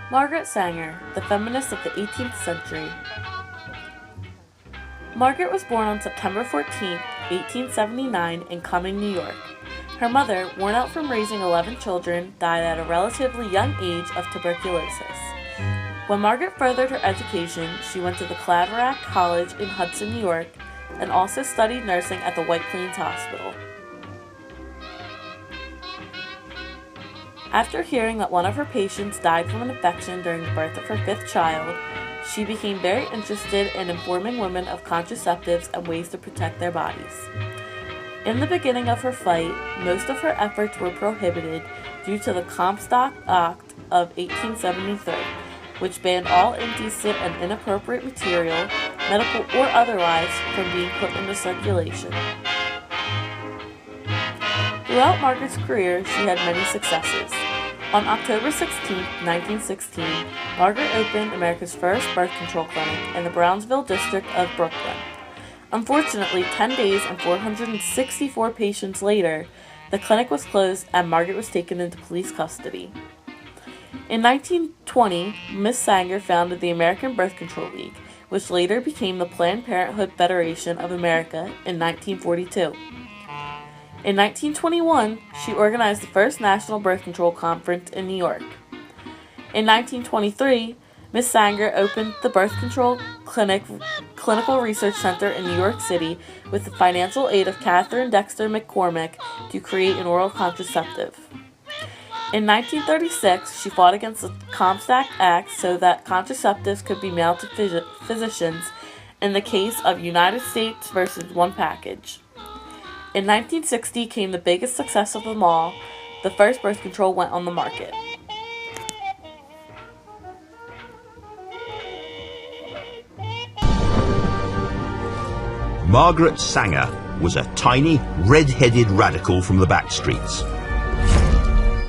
Margaret Sanger, the feminist of the 18th century. Margaret was born on September 14, 1879, in Cumming, New York. Her mother, worn out from raising 11 children, died at a relatively young age of tuberculosis. When Margaret furthered her education, she went to the Claverack College in Hudson, New York, and also studied nursing at the White Plains Hospital. After hearing that one of her patients died from an infection during the birth of her fifth child, she became very interested in informing women of contraceptives and ways to protect their bodies. In the beginning of her fight, most of her efforts were prohibited due to the Comstock Act of 1873, which banned all indecent and inappropriate material, medical or otherwise, from being put into circulation. Throughout Margaret's career, she had many successes. On October 16, 1916, Margaret opened America's first birth control clinic in the Brownsville district of Brooklyn. Unfortunately, 10 days and 464 patients later, the clinic was closed and Margaret was taken into police custody. In 1920, Miss Sanger founded the American Birth Control League, which later became the Planned Parenthood Federation of America in 1942. In 1921, she organized the first National Birth Control Conference in New York. In 1923, Miss Sanger opened the Birth Control Clinical Research Center in New York City with the financial aid of Catherine Dexter McCormick to create an oral contraceptive. In 1936, she fought against the Comstock Act so that contraceptives could be mailed to physicians in the case of United States versus one package. In 1960 came the biggest success of them all. The first birth control went on the market. Margaret Sanger was a tiny, red-headed radical from the back streets.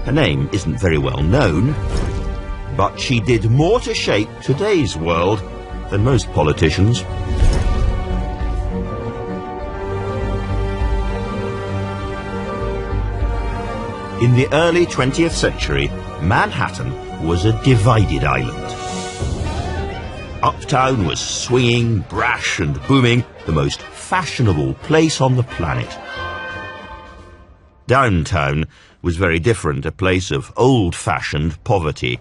Her name isn't very well known, but she did more to shape today's world than most politicians. In the early 20th century, Manhattan was a divided island. Uptown was swinging, brash and booming, the most fashionable place on the planet. Downtown was very different, a place of old-fashioned poverty.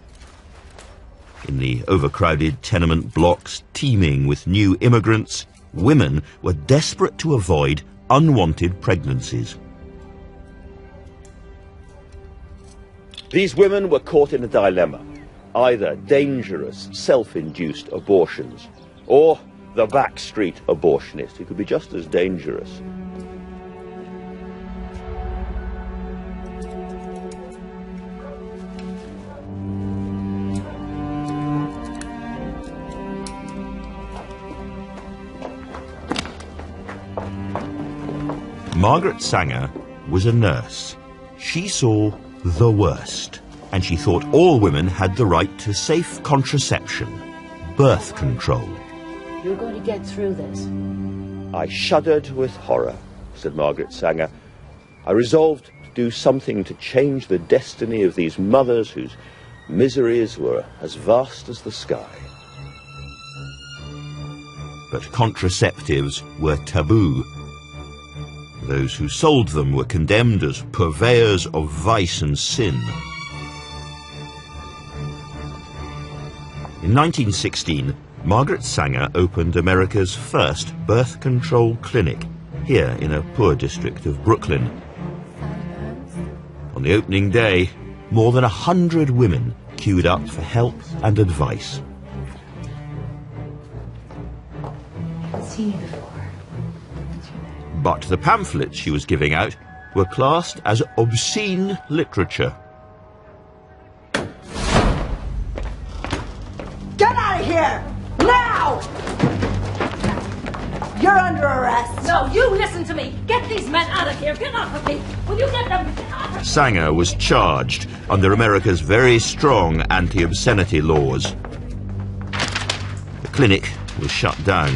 In the overcrowded tenement blocks teeming with new immigrants, women were desperate to avoid unwanted pregnancies. These women were caught in a dilemma, either dangerous, self-induced abortions, or the backstreet abortionist, who could be just as dangerous. Margaret Sanger was a nurse. She saw the worst, and she thought all women had the right to safe contraception, birth control. You're going to get through this. I shuddered with horror, said Margaret Sanger. I resolved to do something to change the destiny of these mothers whose miseries were as vast as the sky. But contraceptives were taboo. Those who sold them were condemned as purveyors of vice and sin. In 1916, Margaret Sanger opened America's first birth control clinic, here in a poor district of Brooklyn. On the opening day, more than 100 women queued up for help and advice. Seen you before. But the pamphlets she was giving out were classed as obscene literature. Get out of here! Now! You're under arrest. No, you listen to me. Get these men out of here. Get off of me. Will you get them? Get off of me. Sanger was charged under America's very strong anti-obscenity laws. The clinic was shut down.